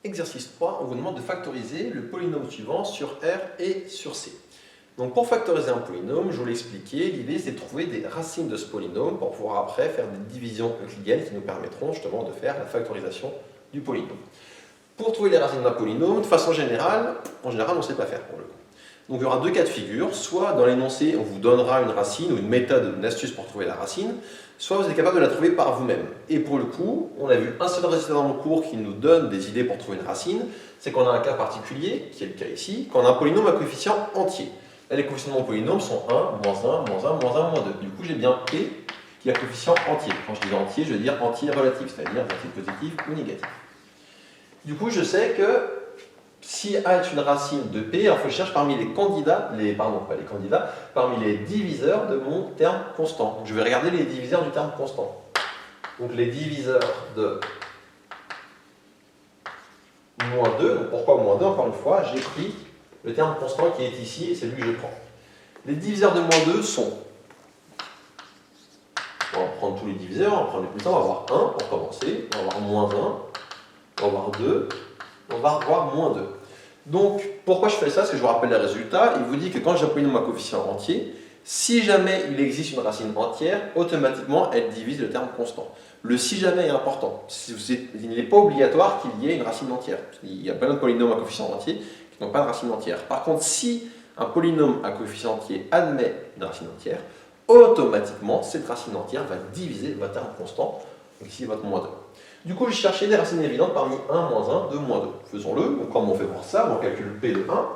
Exercice 3, on vous demande de factoriser le polynôme suivant sur R et sur C. Donc pour factoriser un polynôme, je vous l'ai expliqué, l'idée c'est de trouver des racines de ce polynôme pour pouvoir après faire des divisions euclidiennes qui nous permettront justement de faire la factorisation du polynôme. Pour trouver les racines d'un polynôme, de façon générale, on ne sait pas faire pour le coup. Donc il y aura deux cas de figure, soit dans l'énoncé on vous donnera une racine ou une méthode, une astuce pour trouver la racine, soit vous êtes capable de la trouver par vous-même. Et pour le coup, on a vu un seul résultat dans le cours qui nous donne des idées pour trouver une racine, c'est qu'on a un cas particulier, qui est le cas ici, qu'on a un polynôme à coefficient entier. Là, les coefficients de mon polynôme sont 1, moins 1, moins 1, moins 1, moins 2. Du coup, j'ai bien P qui a coefficient entier. Quand je dis entier, je veux dire entier relatif, c'est-à-dire relatif positif ou négatif. Du coup, je sais que si A est une racine de P, alors il faut que je cherche parmi les candidats, parmi les diviseurs de mon terme constant. Donc, je vais regarder les diviseurs du terme constant. Donc les diviseurs de moins 2, donc pourquoi moins 2? Encore une fois, j'ai pris le terme constant qui est ici et c'est lui que je prends. Les diviseurs de moins 2 sont, on va prendre tous les diviseurs, on va prendre les plus 1, on va avoir 1 pour commencer, on va avoir moins 1, on va avoir 2, on va avoir moins 2. Donc, pourquoi je fais ça? Parce que je vous rappelle les résultats. Il vous dit que quand j'ai un polynôme à coefficient entier, si jamais il existe une racine entière, automatiquement elle divise le terme constant. Le si jamais est important. Il n'est pas obligatoire qu'il y ait une racine entière. Il y a plein de polynômes à coefficient entier qui n'ont pas de racine entière. Par contre, si un polynôme à coefficient entier admet une racine entière, automatiquement cette racine entière va diviser votre terme constant, donc ici votre moins 2. Du coup, je cherchais des racines évidentes parmi 1, moins 1, 2, moins 2. Faisons-le. Donc, comment on fait pour ça? On calcule P de 1.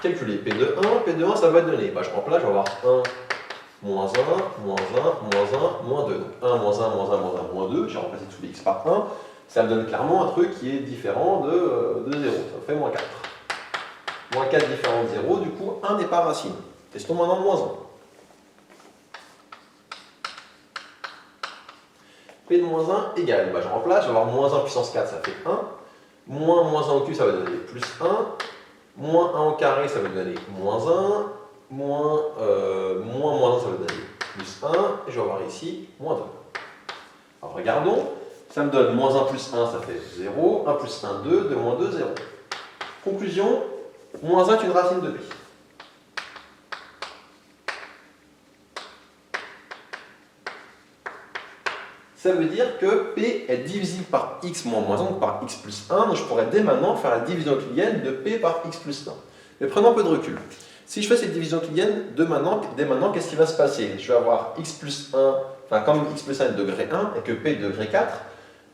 Calculer P de 1. P de 1, ça va donner. Je remplace, je vais avoir 1, moins 1, moins 1, moins 1, moins 2. Donc, 1, moins 1, moins 1, moins 1, moins 2. J'ai remplacé tous les x par 1. Ça me donne clairement un truc qui est différent de 0. Ça fait moins 4. Moins 4 différent de 0. Du coup, 1 n'est pas racine. Testons maintenant moins 1. P de moins 1 égale, je remplace, je vais avoir moins 1 puissance 4, ça fait 1. Moins 1 au cube, ça va donner plus 1. Moins 1 au carré, ça va donner moins 1. Moins 1, ça va donner plus 1. Et je vais avoir ici moins 2. Alors regardons, ça me donne moins 1 plus 1, ça fait 0. 1 plus 1, 2. 2 moins 2, 0. Conclusion, moins 1 est une racine de P. Ça veut dire que P est divisible par x moins moins 1, donc par x plus 1. Donc je pourrais dès maintenant faire la division euclidienne de P par x plus 1. Mais prenons un peu de recul. Si je fais cette division euclidienne dès maintenant, qu'est-ce qui va se passer? Je vais avoir x plus 1, enfin comme x plus 1 est de degré 1 et que P est de degré 4,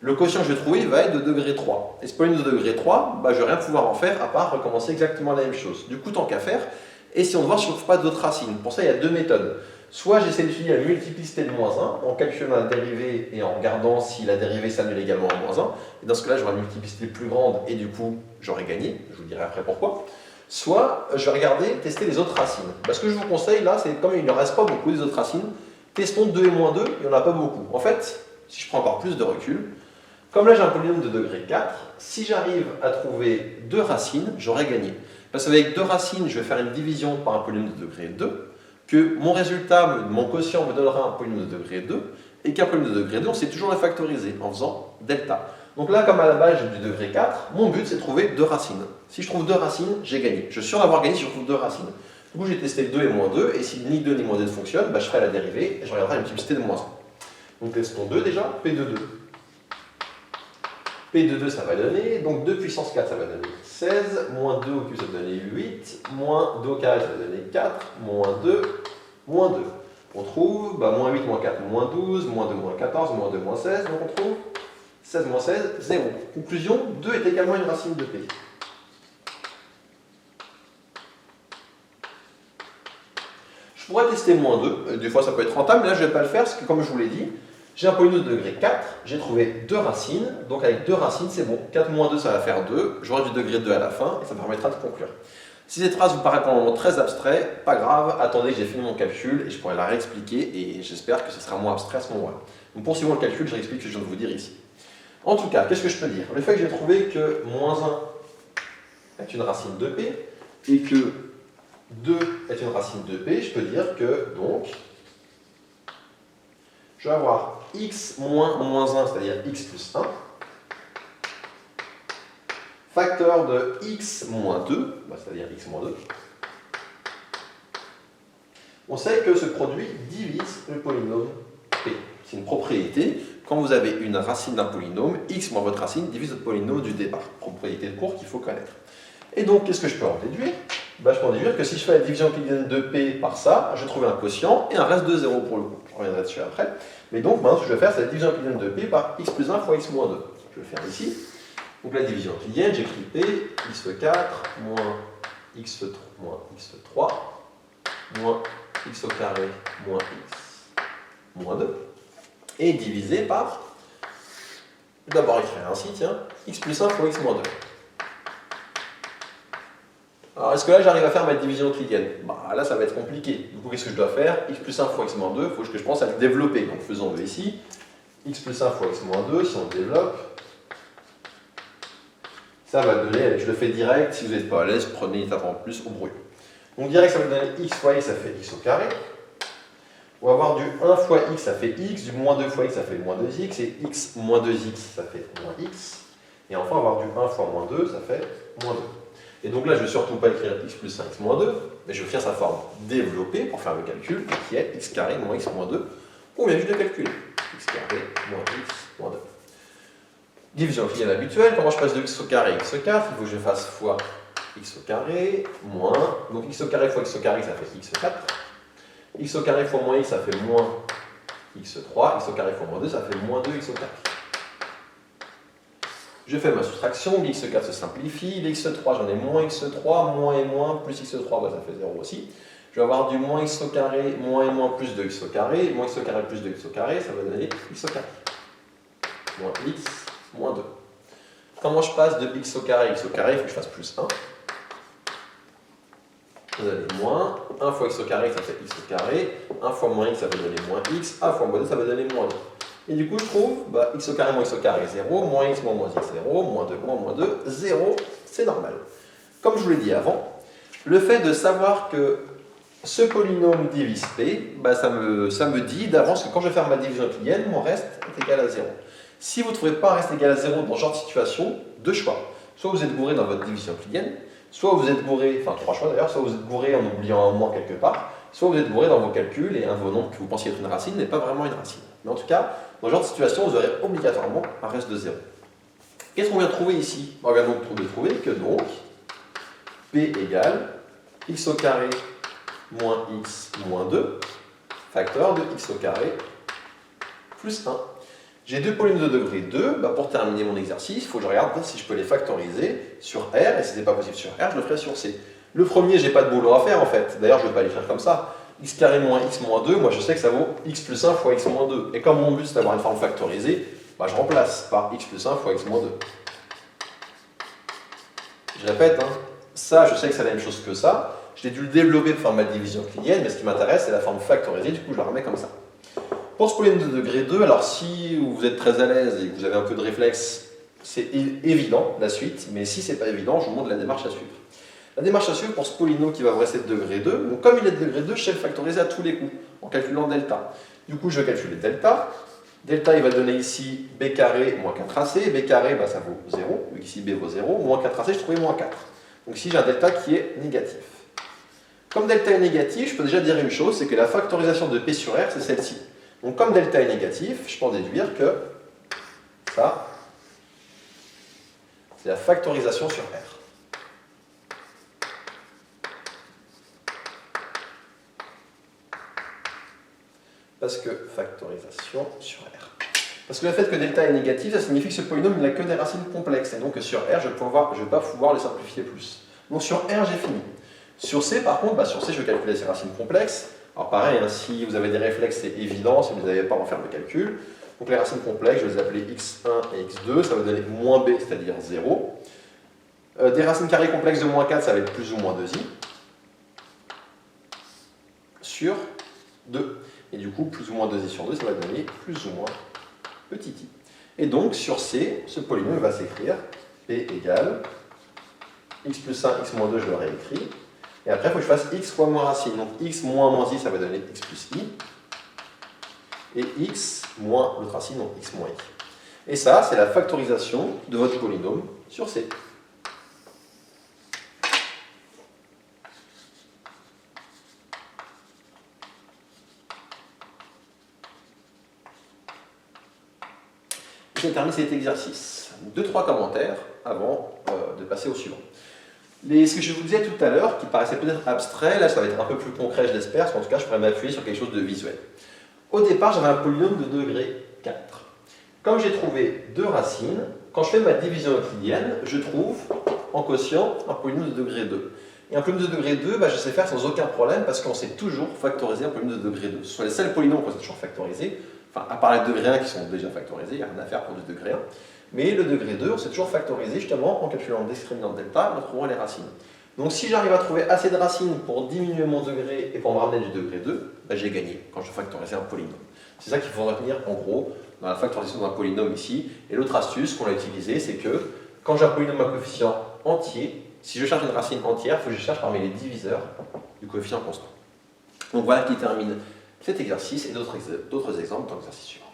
le quotient que je vais trouver va être de degré 3. Et ce polynôme de degré 3, je ne vais rien pouvoir en faire à part recommencer exactement la même chose. Du coup, tant qu'à faire, essayons de voir si je ne trouve pas d'autres racines. Pour ça, il y a deux méthodes. Soit j'essaie d'étudier la multiplicité de moins 1 en calculant la dérivée et en regardant si la dérivée s'annule également à moins 1. Et dans ce cas-là, j'aurai une multiplicité plus grande et du coup, j'aurai gagné. Je vous dirai après pourquoi. Soit je vais regarder, tester les autres racines. Ce que je vous conseille là, c'est comme il ne reste pas beaucoup des autres racines, testons 2 et moins 2, il n'y en a pas beaucoup. En fait, si je prends encore plus de recul, comme là j'ai un polynôme de degré 4, si j'arrive à trouver 2 racines, j'aurai gagné. Parce qu'avec 2 racines, je vais faire une division par un polynôme de degré 2, que mon résultat, mon quotient me donnera un polynôme de degré 2, et qu'un polynôme de degré 2, on sait toujours le factoriser en faisant delta. Donc là, comme à la base j'ai du degré 4, mon but c'est de trouver 2 racines. Si je trouve 2 racines, j'ai gagné. Je suis sûr d'avoir gagné si je trouve 2 racines. Du coup, j'ai testé 2 et moins 2, et si ni 2 ni moins 2 ne fonctionnent, je ferai la dérivée, et je regarderai la multiplicité de moins 1. Donc testons 2 déjà, P de 2. P de 2, ça va donner, donc 2 puissance 4, ça va donner 16, moins 2 au cube, ça va donner 8, moins 2 au carré, ça va donner 4, moins 2, moins 2. On trouve moins 8, moins 4, moins 12, moins 2, moins 14, moins 2, moins 16, donc on trouve 16 moins 16, 0. Conclusion, 2 est également une racine de P. Je pourrais tester moins 2, des fois ça peut être rentable, mais là je ne vais pas le faire parce que comme je vous l'ai dit, j'ai un polynôme de degré 4, j'ai trouvé 2 racines, donc avec 2 racines c'est bon. 4 moins 2 ça va faire 2, j'aurai du degré 2 à la fin et ça me permettra de conclure. Si cette phrase vous paraît pour le moment très abstrait, pas grave, attendez que j'ai fini mon calcul et je pourrai la réexpliquer et j'espère que ce sera moins abstrait à ce moment-là. Donc poursuivons le calcul, je réexplique ce que je viens de vous dire ici. En tout cas, qu'est-ce que je peux dire? Le fait que j'ai trouvé que moins 1 est une racine de P et que 2 est une racine de P, je peux dire que donc je vais avoir x moins moins 1, c'est-à-dire x plus 1, facteur de x moins 2, c'est-à-dire x moins 2, on sait que ce produit divise le polynôme P. C'est une propriété. Quand vous avez une racine d'un polynôme, x moins votre racine divise votre polynôme du départ. Propriété de cours qu'il faut connaître. Et donc, qu'est-ce que je peux en déduire? Je peux en déduire que si je fais la division euclidienne de P par ça, je vais trouver un quotient et un reste de 0 pour le coup. Je reviendrai dessus après. Mais donc, maintenant, ce que je vais faire, c'est la division euclidienne de P par x plus 1 fois x moins 2. Je vais le faire ici. Donc, la division euclidienne, j'écris P, x4 moins x3 moins x au carré moins x moins 2 et divisé par, d'abord écrire ainsi, tiens, x plus 1 fois x moins 2. Alors, est-ce que là, j'arrive à faire ma division euclidienne? Là, ça va être compliqué. Du coup, qu'est-ce que je dois faire? X plus 1 fois x moins 2, il faut que je pense à le développer. Donc, faisons-le ici. X plus 1 fois x moins 2, si on le développe, ça va donner, je le fais direct, si vous n'êtes pas à l'aise, prenez une étape en plus au bruit. Donc, direct, ça va donner x fois x, ça fait x au carré. On va avoir du 1 fois x, ça fait x, du moins 2 fois x, ça fait moins 2x, et x moins 2x, ça fait moins x. Et enfin, on va avoir du 1 fois moins 2, ça fait moins 2. Et donc là, je ne vais surtout pas écrire x plus 1, x moins 2, mais je vais écrire sa forme développée pour faire le calcul, qui est x carré moins x moins 2, qu'on vient juste de calculer. X carré moins x moins 2. Division euclidienne habituelle, comment je passe de x au carré à x au 4? Il faut que je fasse fois x au carré moins, donc x au carré fois x au carré, ça fait x au 4. X au carré fois moins x, ça fait moins x3. X au carré fois moins 2, ça fait moins 2x au carré. Je fais ma soustraction, l'x4 se simplifie, l'x3 j'en ai moins x3, moins et moins, plus x3, ça fait 0 aussi. Je vais avoir du moins x au carré, moins et moins plus 2x au carré, moins x au carré plus 2x au carré, ça va donner x au carré. Moins x, moins 2. Comment je passe de x au carré à x au carré? Il faut que je fasse plus 1. Vous avez moins 1 fois x au carré, ça fait x au carré, 1 fois moins x, ça va donner moins x, 1 fois moins 2, ça va donner moins 2. Et du coup, je trouve x au carré moins x au carré, 0, moins x moins x, 0, moins 2 moins 2, 0, c'est normal. Comme je vous l'ai dit avant, le fait de savoir que ce polynôme divise P, ça me dit d'avance que quand je vais faire ma division euclidienne, mon reste est égal à 0. Si vous ne trouvez pas un reste égal à 0 dans ce genre de situation, deux choix. Soit vous êtes bourré dans votre division euclidienne, soit vous êtes bourré, enfin trois choix d'ailleurs, soit vous êtes bourré en oubliant un moins quelque part, soit vous êtes bourré dans vos calculs et un de vos nombres que vous pensiez être une racine n'est pas vraiment une racine. Mais en tout cas, dans ce genre de situation, vous aurez obligatoirement un reste de 0. Qu'est-ce qu'on vient de trouver ici? On vient donc de trouver que donc P égale x au carré moins x moins 2, facteur de x au carré plus 1. J'ai deux polynômes de degré 2, pour terminer mon exercice, il faut que je regarde si je peux les factoriser sur R, et si ce n'est pas possible sur R, je le ferai sur C. Le premier, j'ai pas de boulot à faire en fait, d'ailleurs je ne vais pas l'écrire comme ça. X carré moins x moins 2, moi je sais que ça vaut x plus 1 fois x moins 2. Et comme mon but c'est d'avoir une forme factorisée, je remplace par x plus 1 fois x moins 2. Je répète, ça je sais que c'est la même chose que ça. J'ai dû le développer pour faire ma division euclidienne, mais ce qui m'intéresse c'est la forme factorisée, du coup je la remets comme ça. Pour ce polynôme de degré 2, alors si vous êtes très à l'aise et que vous avez un peu de réflexe, c'est évident la suite, mais si c'est pas évident, je vous montre la démarche à suivre. La démarche à suivre pour ce polynôme qui va vous rester de degré 2, donc comme il est de degré 2, je sais le factoriser à tous les coups, en calculant delta. Du coup, je vais calculer delta. Delta, il va donner ici b carré moins 4ac. b carré, ça vaut 0, vu qu'ici b vaut 0. Moins 4ac, je trouvais moins 4. Donc ici, j'ai un delta qui est négatif. Comme delta est négatif, je peux déjà dire une chose, c'est que la factorisation de p sur r, c'est celle-ci. Donc comme delta est négatif, je peux en déduire que ça, c'est la factorisation sur r. Parce que factorisation sur R. Parce que le fait que delta est négatif, ça signifie que ce polynôme n'a que des racines complexes. Et donc sur R, je ne vais pas pouvoir les simplifier plus. Donc sur R, j'ai fini. Sur C, par contre, sur C, je vais calculer ces racines complexes. Alors pareil, si vous avez des réflexes, c'est évident. Si vous n'avez pas à en faire le calcul. Donc les racines complexes, je vais les appeler x1 et x2. Ça va donner moins b, c'est-à-dire 0. Des racines carrées complexes de moins 4, ça va être plus ou moins 2i. Sur 2. Et du coup, plus ou moins 2i sur 2, ça va donner plus ou moins petit i. Et donc, sur C, ce polynôme va s'écrire P égale x plus 1, x moins 2, je le réécris. Et après, il faut que je fasse x fois moins racine. Donc, x moins i, ça va donner x plus i. Et x moins l'autre racine, donc x moins i. Et ça, c'est la factorisation de votre polynôme sur C. qui termine cet exercice. 2-3 commentaires avant de passer au suivant. Ce que je vous disais tout à l'heure, qui paraissait peut-être abstrait, là ça va être un peu plus concret, je l'espère, parce qu'en tout cas je pourrais m'appuyer sur quelque chose de visuel. Au départ, j'avais un polynôme de degré 4. Comme j'ai trouvé deux racines, quand je fais ma division euclidienne, je trouve en quotient un polynôme de degré 2. Et un polynôme de degré 2, je sais faire sans aucun problème parce qu'on sait toujours factoriser un polynôme de degré 2. Ce sont les seuls polynômes qu'on sait toujours factoriser, enfin à part les degrés 1 qui sont déjà factorisés, il n'y a rien à faire pour du degré 1. Mais le degré 2, on sait toujours factoriser justement en calculant le discriminant delta et en trouvant les racines. Donc si j'arrive à trouver assez de racines pour diminuer mon degré et pour me ramener du degré 2, j'ai gagné quand je factorisais un polynôme. C'est ça qu'il faut retenir en gros dans la factorisation d'un polynôme ici. Et l'autre astuce qu'on a utilisée, c'est que quand j'ai un polynôme à coefficient entier, si je cherche une racine entière, il faut que je cherche parmi les diviseurs du coefficient constant. Donc voilà qui termine cet exercice et d'autres exemples dans l'exercice suivant.